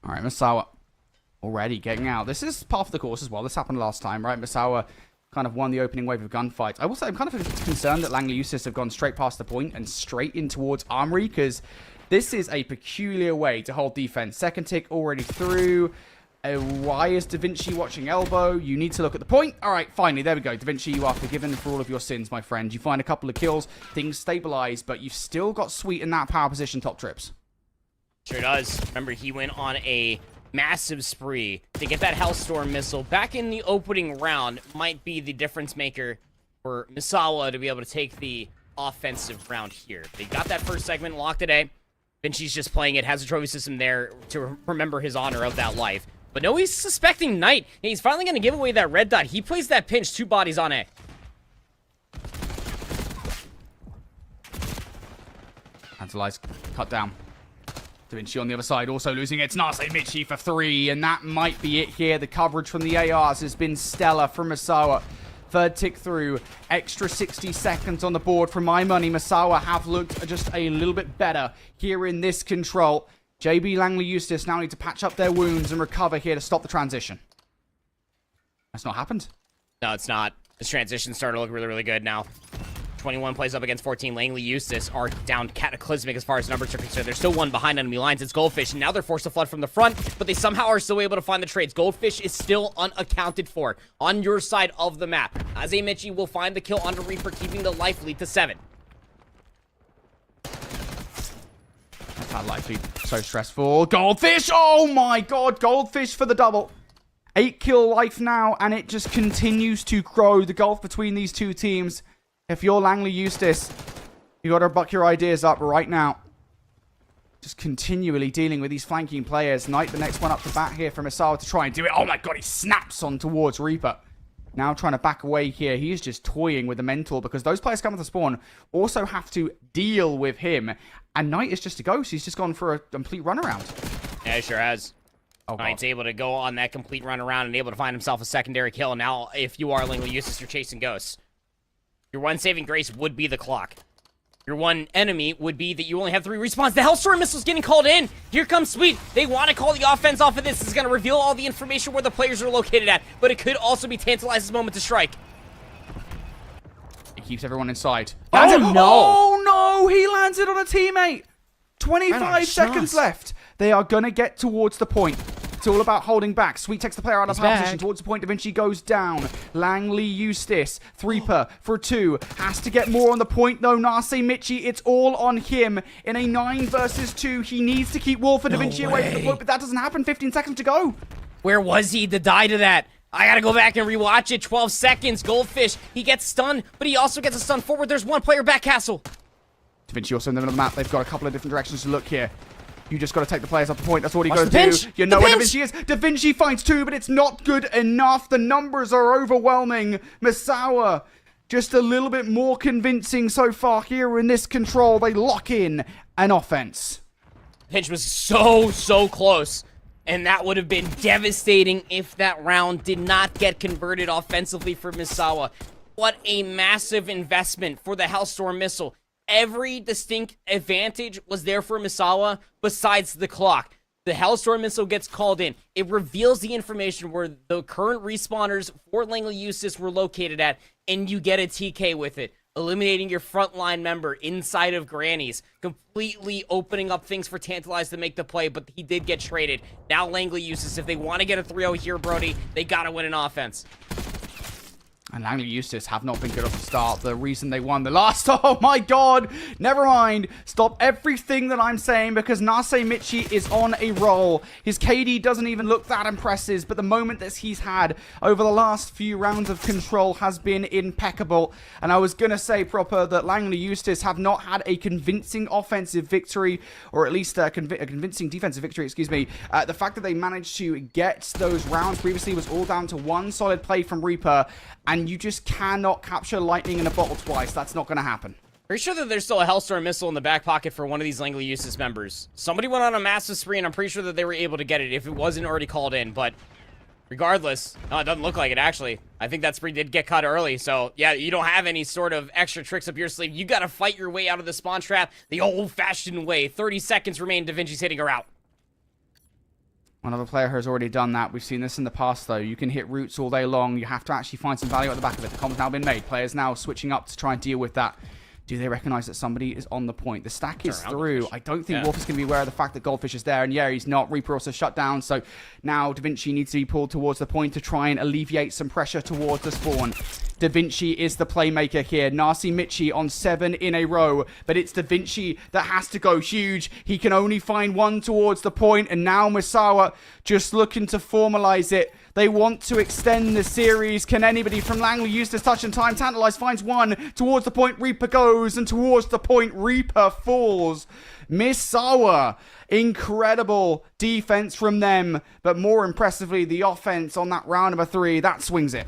All right, Misawa already getting out. This is part of the course as well. This happened last time, right? Misawa kind of won the opening wave of gunfights. I will say I'm kind of concerned that Langley Eustis have gone straight past the point and straight in towards Armory, because this is a peculiar way to hold defense. Second tick already through. Why is Da Vinci watching elbow? You need to look at the point. All right, finally, there we go. Da Vinci, you are forgiven for all of your sins, my friend. You find a couple of kills, things stabilize, but you've still got Sweet in that power position top trips. Sure does. Remember, he went on a massive spree to get that Hellstorm missile back in the opening round. Might be the difference maker for Misawa to be able to take the offensive round here. They got that first segment locked today. Vinci's just playing it, has a trophy system there to remember his honor of that life. But no, he's suspecting Knight. He's finally going to give away that red dot. He plays that pinch, 2 bodies on A. Antalize, cut down. Da Vinci on the other side, also losing it. It's Nase Michi for 3, and that might be it here. The coverage from the ARs has been stellar from Misawa. Third tick through, extra 60 seconds on the board. For my money, Misawa have looked just a little bit better here in this control. JB Langley Eustis now need to patch up their wounds and recover here to stop the transition. That's not happened. No, it's not. This transition started to look really, really good now. 21 plays up against 14. Langley Eustis are down cataclysmic as far as numbers are concerned. They're still 1 behind enemy lines. It's Goldfish, and now they're forced to flood from the front, but they somehow are still able to find the trades. Goldfish is still unaccounted for on your side of the map. Azemichi will find the kill on Reaper, keeping the life lead to 7. That life lead, so stressful. Goldfish! Oh my god, Goldfish for the double. 8 kill life now, and it just continues to grow. The gulf between these two teams. If you're Langley Eustis, you got to buck your ideas up right now. Just continually dealing with these flanking players. Knight, the next one up to bat here from Misawa to try and do it. Oh my god, he snaps on towards Reaper. Now trying to back away here. He is just toying with the mental because those players coming to spawn also have to deal with him. And Knight is just a ghost. He's just gone for a complete runaround. Yeah, he sure has. Oh, Knight's able to go on that complete runaround and able to find himself a secondary kill. Now, if you are Langley Eustis, you're chasing ghosts. Your one saving grace would be the clock. Your one enemy would be that you only have 3 respawns. The Hellstorm missile's getting called in. Here comes Sweet. They want to call the offense off of this. This is going to reveal all the information where the players are located at. But it could also be Tantaliz's moment to strike. It keeps everyone inside. Oh, no. Oh, no. He lands it on a teammate. 25 seconds left. They are going to get towards the point. It's all about holding back. Sweet takes the player out of power position towards the point. Da Vinci goes down. Langley Eustis. 3per for 2. Has to get more on the point, though. Nase Michi, it's all on him. In a 9 versus 2, he needs to keep Wolf and Da Vinci away from the point, but that doesn't happen. 15 seconds to go. Where was he to die to that? I gotta go back and rewatch it. 12 seconds. Goldfish, he gets stunned, but he also gets a stun forward. There's one player back castle. Da Vinci also in the middle of the map. They've got a couple of different directions to look here. You just got to take the players off the point. That's all you got to do. You know where Da Vinci is. Da Vinci finds 2, but it's not good enough. The numbers are overwhelming. Misawa, just a little bit more convincing so far here in this control. They lock in an offense. Pinch was so close. And that would have been devastating if that round did not get converted offensively for Misawa. What a massive investment for the Hellstorm missile. Every distinct advantage was there for Misawa besides the clock. The Hellstorm missile gets called in. It reveals the information where the current respawners for Langley Eustis were located at, and you get a TK with it. eliminating your frontline member inside of Granny's, completely opening up things for Tantalize to make the play, but he did get traded. Now Langley Eustis, if they want to get a 3-0 here, Brody, they got to win an offense. And Langley Eustis have not been good off the start. The reason they won the last... Oh my god! Never mind. Stop everything that I'm saying because Nase Michi is on a roll. His KD doesn't even look that impressive, but the moment that he's had over the last few rounds of control has been impeccable. And I was going to say proper that Langley Eustis have not had a convincing offensive victory, or at least a convincing defensive victory, excuse me. The fact that they managed to get those rounds previously was all down to one solid play from Reaper, and you just cannot capture lightning in a bottle twice. That's not going to happen. Pretty sure that there's still a Hellstorm missile in the back pocket for one of these Langley Eustis members. Somebody went on a massive spree, and I'm pretty sure that they were able to get it if it wasn't already called in. But regardless, no, it doesn't look like it, actually. I think that spree did get cut early. So, yeah, you don't have any sort of extra tricks up your sleeve. You got to fight your way out of the spawn trap the old-fashioned way. 30 seconds remain. Da Vinci's hitting her out. Another player has already done that. We've seen this in the past, though. You can hit roots all day long. You have to actually find some value at the back of it. The com's now been made. Players now switching up to try and deal with that. Do they recognize that somebody is on the point? The stack is through. I don't think Wolf is going to be aware of the fact that Goldfish is there. And yeah, he's not. Reaper also shut down. So now Da Vinci needs to be pulled towards the point to try and alleviate some pressure towards the spawn. Da Vinci is the playmaker here. Nase Michi on 7 in a row. But it's Da Vinci that has to go huge. He can only find one towards the point. And now Misawa just looking to formalize it. They want to extend the series. Can anybody from Langley use this touch in time? Tantalize finds one. Towards the point, Reaper goes. And towards the point, Reaper falls. Misawa. Incredible defense from them. But more impressively, the offense on that round number 3. That swings it.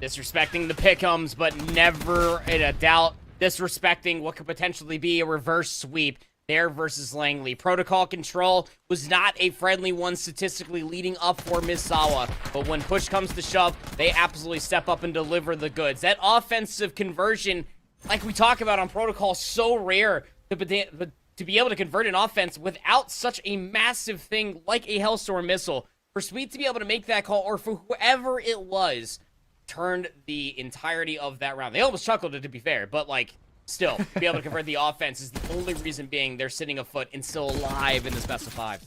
Disrespecting the pick'ems, but never in a doubt disrespecting what could potentially be a reverse sweep there versus Langley. Protocol control was not a friendly one statistically leading up for Misawa, but when push comes to shove, they absolutely step up and deliver the goods. That offensive conversion, like we talk about on Protocol, so rare to be able to convert an offense without such a massive thing like a Hellstorm missile. For Sweet to be able to make that call, or for whoever it was, turned the entirety of that round. They almost chuckled it, to be fair, but like, still, to be able to convert the offense is the only reason being they're sitting afoot and still alive in this best of 5.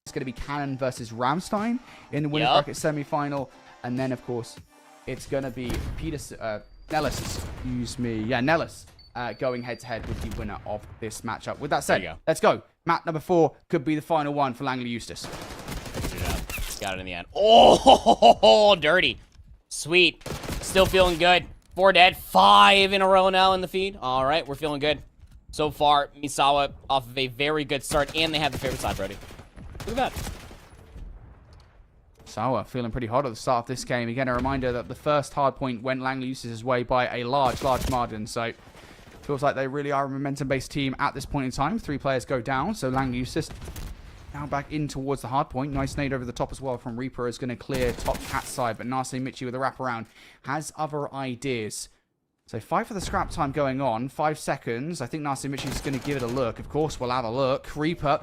It's going to be Cannon versus Ramstein in the winner's bracket semifinal, and then of course it's going to be Nellis, excuse me, Nellis going head to head with the winner of this matchup. With that said, let's go. Map number 4 could be the final one for Langley Eustis. Got it in the end. Oh, dirty. Sweet. Still feeling good. 4 dead. 5 in a row now in the feed. All right, we're feeling good. So far, Misawa off of a very good start, and they have the favorite side, Brody. Look at that. Misawa feeling pretty hot at the start of this game. Again, a reminder that the first hard point went Langley Eustis' way by a large margin. So, feels like they really are a momentum-based team at this point in time. 3 players go down, so Langley Eustis now back in towards the hard point. Nice nade over the top as well from Reaper is going to clear top cat side. But Nase Michi with a wraparound has other ideas. So 5 for the scrap time going on. 5 seconds. I think Nase Michi is going to give it a look. Of course, we'll have a look. Reaper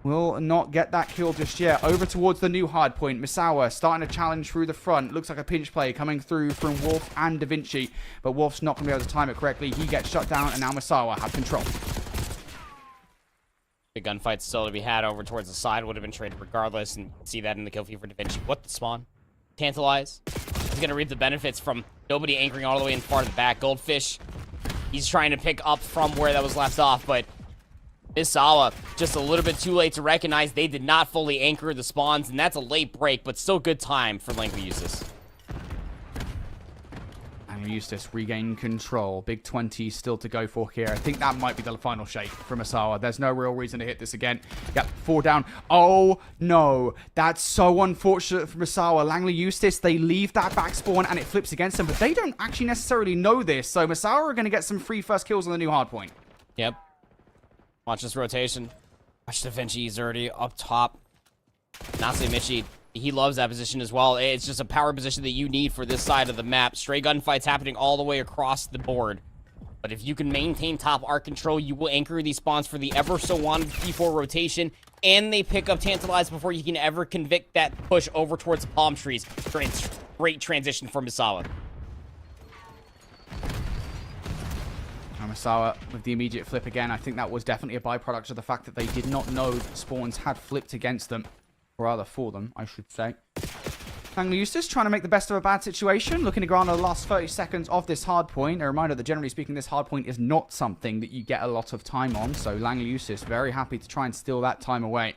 will not get that kill just yet. Over towards the new hard point. Misawa starting to challenge through the front. Looks like a pinch play coming through from Wolf and Da Vinci. But Wolf's not going to be able to time it correctly. He gets shut down, and now Misawa have control. The gunfight still to be had over towards the side. Would have been traded regardless, and you can see that in the kill feed for Da Vinci. What the spawn? Tantalize. He's going to reap the benefits from nobody anchoring all the way in far to the back. Goldfish, he's trying to pick up from where that was left off, but Misawa just a little bit too late to recognize they did not fully anchor the spawns, and that's a late break, but still good time for Langley Eustis. Eustis regain control. Big 20 still to go for here. I think that might be the final shake from Misawa. There's no real reason to hit this again. Yep, 4 down. Oh, no. That's so unfortunate for Misawa. Langley Eustis, they leave that back spawn and it flips against them, but they don't actually necessarily know this. So Misawa are going to get some free first kills on the new hard point. Yep. Watch this rotation. Watch Da Vinci. He's already up top. Nase Michi, he loves that position as well. It's just a power position that you need for this side of the map. Stray gunfights happening all the way across the board. But if you can maintain top arc control, you will anchor these spawns for the ever so wanted P4 rotation. And they pick up Tantalize before you can ever convict that push over towards the palm trees. Great transition for Misawa. Misawa with the immediate flip again. I think that was definitely a byproduct of the fact that they did not know that spawns had flipped against them. Or rather, for them, I should say. Langley Eustis trying to make the best of a bad situation. Looking to grind the last 30 seconds of this hard point. A reminder that generally speaking, this hard point is not something that you get a lot of time on. So Langley Eustis very happy to try and steal that time away.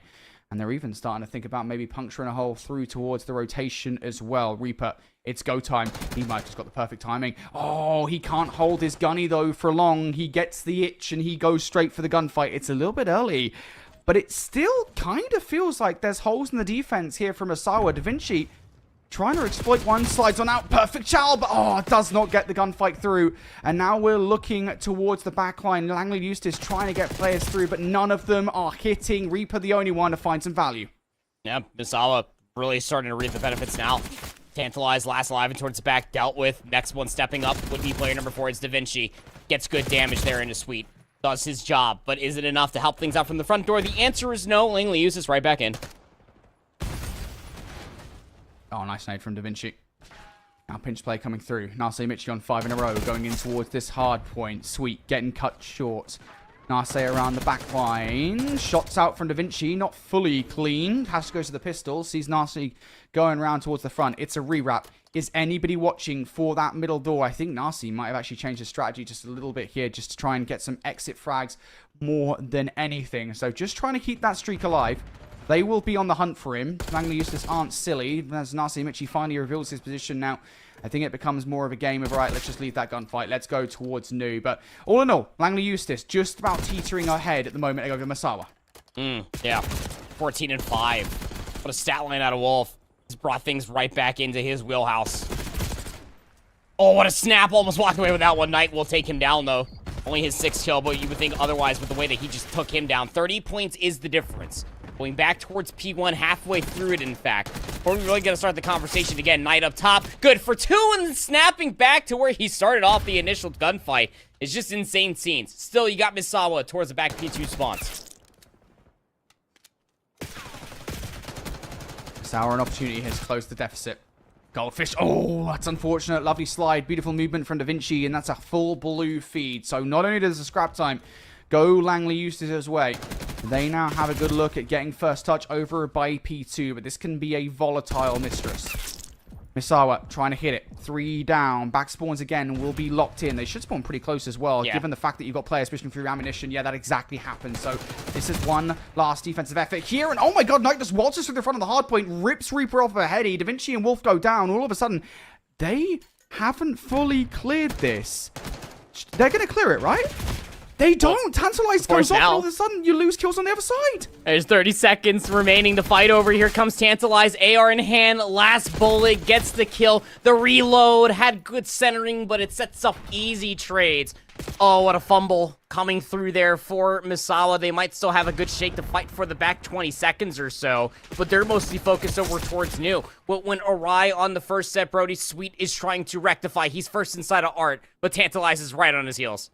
And they're even starting to think about maybe puncturing a hole through towards the rotation as well. Reaper, it's go time. He might have just got the perfect timing. Oh, he can't hold his gunny though for long. He gets the itch and he goes straight for the gunfight. It's a little bit early, but it still kind of feels like there's holes in the defense here from Misawa. DaVinci trying to exploit one, slides on out, perfect chow, but does not get the gunfight through. And now we're looking towards the back line. Langley Eustis trying to get players through, but none of them are hitting. Reaper the only one to find some value. Yeah, Misawa really starting to reap the benefits now. Tantalized, last alive and towards the back, dealt with. Next one stepping up would be player number 4. It's DaVinci. Gets good damage there into Sweet. Does his job, but is it enough to help things out from the front door? The answer is no. Langley Eustis right back in. Oh, nice nade from DaVinci. Now pinch play coming through. Nase Michi on 5 in a row, going in towards this hard point. Sweet, getting cut short. Nase around the back line. Shots out from DaVinci, not fully clean. Has to go to the pistol. Sees Nase going around towards the front. It's a rewrap. Is anybody watching for that middle door? I think Nase might have actually changed his strategy just a little bit here, just to try and get some exit frags more than anything. So just trying to keep that streak alive. They will be on the hunt for him. Langley Eustis aren't silly. As Nase Michi finally reveals his position now, I think it becomes more of a game of, right, let's just leave that gunfight. Let's go towards Nu. But all in all, Langley Eustis just about teetering ahead at the moment over Misawa. Yeah. 14 and 5. What a stat line out of Wolf. He's brought things right back into his wheelhouse. Oh, what a snap. Almost walked away with that one. Knight will take him down, though. Only his 6th kill, but you would think otherwise with the way that he just took him down. 30 points is the difference. Going back towards P1, halfway through it, in fact. Before we really get to start the conversation again, Knight up top. Good for 2, and snapping back to where he started off the initial gunfight. It's just insane scenes. Still, you got Misawa towards the back P2 spawns. Misawa, an opportunity here to close the deficit. Goldfish. Oh, that's unfortunate. Lovely slide. Beautiful movement from DaVinci, and that's a full blue feed. So not only does the scrap time go Langley Eustis' way, they now have a good look at getting first touch over by P2, but this can be a volatile mistress. Misawa trying to hit it. 3 down. Back spawns again will be locked in. They should spawn pretty close as well, given the fact that you've got players pushing through ammunition. Yeah, that exactly happens. So this is one last defensive effort here. And oh my god, Knight just waltzes through the front of the hard point, rips Reaper off her heady. DaVinci and Wolf go down. All of a sudden, they haven't fully cleared this. They're going to clear it, right? They don't. Tantalize goes off, and all of a sudden, you lose kills on the other side. There's 30 seconds remaining to fight over. Here comes Tantalize. AR in hand. Last bullet gets the kill. The reload had good centering, but it sets up easy trades. Oh, what a fumble coming through there for Misawa. They might still have a good shake to fight for the back 20 seconds or so, but they're mostly focused over towards Nu. What went awry on the first set, Brody, Sweet is trying to rectify. He's first inside of Art, but Tantalize is right on his heels.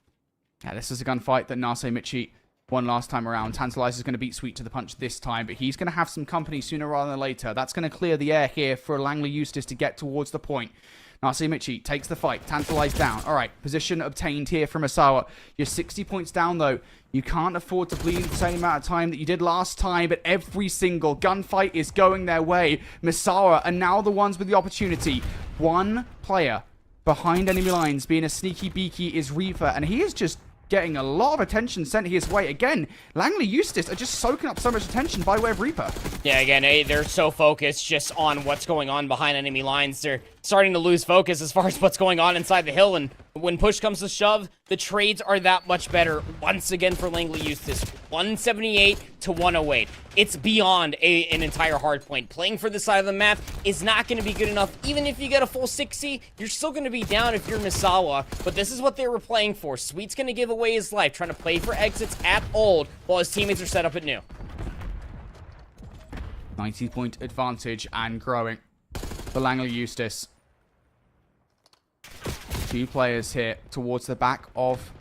Yeah, this is a gunfight that Nase Michi won last time around. Tantalize is going to beat Sweet to the punch this time, but he's going to have some company sooner rather than later. That's going to clear the air here for Langley Eustis to get towards the point. Nase Michi takes the fight. Tantalize down. All right, position obtained here from Misawa. You're 60 points down, though. You can't afford to bleed the same amount of time that you did last time, but every single gunfight is going their way. Misawa are now the ones with the opportunity. One player behind enemy lines being a sneaky beaky is Reaper, and he is just getting a lot of attention sent his way. Again, Langley Eustis are just soaking up so much attention by way of Reaper. Yeah, again, they're so focused just on what's going on behind enemy lines. They're starting to lose focus as far as what's going on inside the hill, and when push comes to shove, the trades are that much better. Once again for Langley Eustis, 178 to 108. It's beyond an entire hard point. Playing for this side of the map is not going to be good enough. Even if you get a full 60, you're still going to be down if you're Misawa, but this is what they were playing for. Sweet's going to give away his life, trying to play for exits at Old, while his teammates are set up at Nu. 90-point advantage and growing for Langley Eustis. 2 players here towards the back of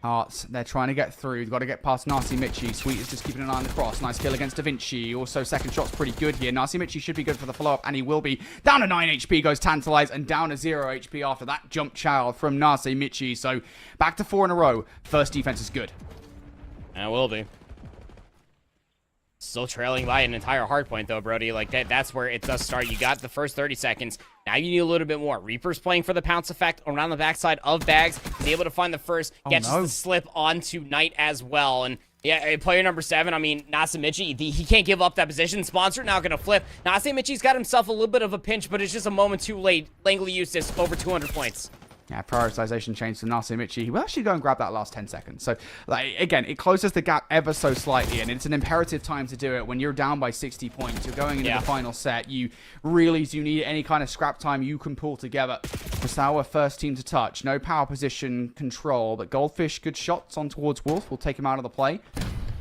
Hearts, they're trying to get through. They've got to get past Narcy Michi. Sweet is just keeping an eye on the cross. Nice kill against DaVinci. Also, second shot's pretty good here. Narcy Michi should be good for the follow-up, and he will be. Down to 9 HP goes Tantalize, and down to 0 HP after that jump child from Narcy Michi. So, back to 4 in a row. First defense is good. And it will be. Still trailing by an entire hard point, though, Brody. Like, that's where it does start. You got the first 30 seconds. Now you need a little bit more. Reaper's playing for the pounce effect around the backside of Bags. He's able to find the first. Gets the slip onto Knight as well. And, yeah, player number 7, I mean, Nasamichi, he can't give up that position. Sponsor now going to flip. Nasamichi's got himself a little bit of a pinch, but it's just a moment too late. Langley Eustis over 200 points. Yeah, prioritization changed to Narcy Michi. He will actually go and grab that last 10 seconds. So, like, again, it closes the gap ever so slightly, and it's an imperative time to do it. When you're down by 60 points, you're going into the final set, you really do need any kind of scrap time you can pull together. Misawa, first team to touch. No power position control, but Goldfish, good shots on towards Wolf. Will take him out of the play.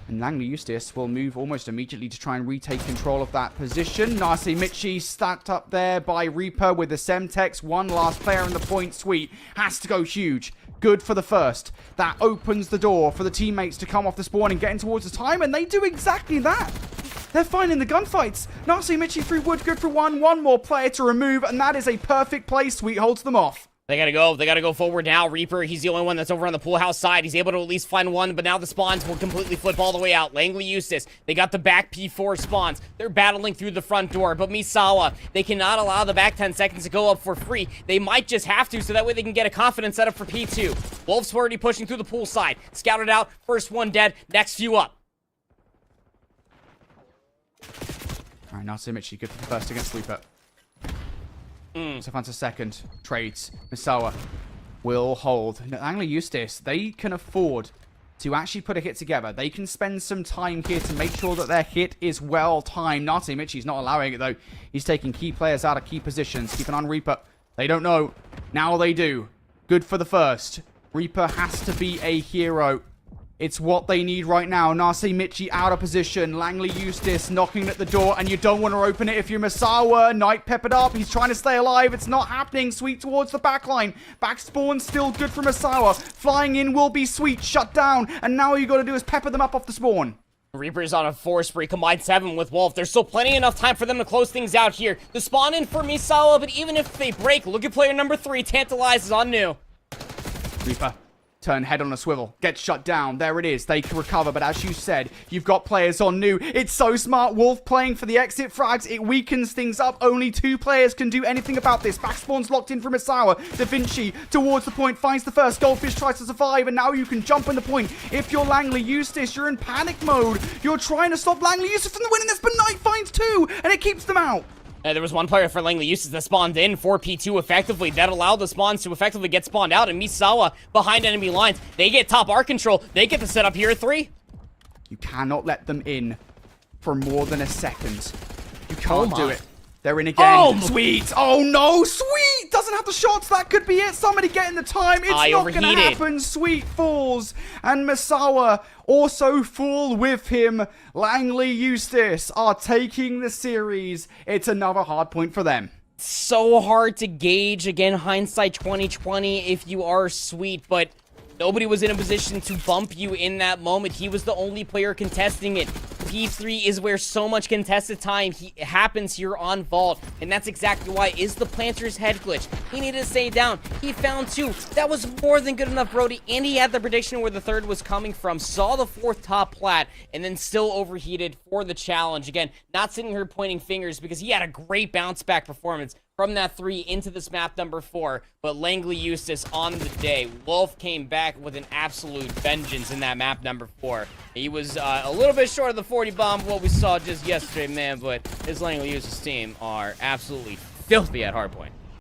And Langley Eustis will move almost immediately to try and retake control of that position. Narcy Michi stacked up there by Reaper with the Semtex. One last player in the point suite. Has to go huge. Good for the first. That opens the door for the teammates to come off the spawn and get in towards the time. And they do exactly that. They're finding the gunfights. Narcy Michi through wood. Good for one. One more player to remove. And that is a perfect play. Sweet holds them off. They gotta go. They gotta go forward now. Reaper, he's the only one that's over on the pool house side. He's able to at least find one, but now the spawns will completely flip all the way out. Langley Eustis, they got the back P4 spawns. They're battling through the front door, but Misawa, they cannot allow the back 10 seconds to go up for free. They might just have to, so that way they can get a confidence setup for P2. Wolf's already pushing through the pool side. Scouted out. First one dead. Next few up. All right, Narcy Michi, good for the first against Reaper. So finds a second. Trades. Misawa will hold. Langley Eustis, they can afford to actually put a hit together. They can spend some time here to make sure that their hit is well timed. Narcy Michi's not allowing it, though. He's taking key players out of key positions. Keep an eye on Reaper. They don't know. Now they do. Good for the first. Reaper has to be a hero. It's what they need right now. Narcy Michi out of position. Langley Eustis knocking at the door, and you don't want to open it if you're Misawa. Knight peppered up. He's trying to stay alive. It's not happening. Sweet towards the backline. Back spawn still good for Misawa. Flying in will be Sweet. Shut down. And now all you got to do is pepper them up off the spawn. Reaper's on a 4 spree, combined 7 with Wolf. There's still plenty enough time for them to close things out here. The spawn in for Misawa, but even if they break, look at player number 3. Tantalizes on new. Reaper. Turn head on a swivel. Get shut down. There it is. They can recover. But as you said, you've got players on new. It's so smart. Wolf playing for the exit frags. It weakens things up. Only 2 players can do anything about this. Backspawn's locked in from Misawa. DaVinci towards the point. Finds the first. Goldfish tries to survive. And now you can jump in the point. If you're Langley Eustis, you're in panic mode. You're trying to stop Langley Eustis from the winning this. But Knight finds 2. And it keeps them out. There was one player for Langley Eustis that spawned in for P2 effectively. That allowed the spawns to effectively get spawned out. And Misawa behind enemy lines. They get top R control. They get the setup here at 3. You cannot let them in for more than a second. You can't do it. They're in again. Oh, Sweet. Oh, no. Sweet doesn't have the shots. That could be it. Somebody getting the time. It's not going to happen. Sweet falls. And Misawa also fall with him. Langley Eustis are taking the series. It's another hard point for them. So hard to gauge. Again, hindsight 2020 if you are Sweet, but nobody was in a position to bump you in that moment. He was the only player contesting it. P3 is where so much contested time happens here on Vault, and that's exactly why is the planter's head glitch. He needed to stay down. He found 2. That was more than good enough, Brody, and he had the prediction where the 3rd was coming from, saw the 4th top plat, and then still overheated for the challenge. Again, not sitting here pointing fingers because he had a great bounce back performance from that 3 into this map number 4, but Langley Eustis on the day. Wolf came back with an absolute vengeance in that map number 4. He was a little bit short of the 40 bomb, what we saw just yesterday, man, but his Langley Eustis team are absolutely filthy at hardpoint.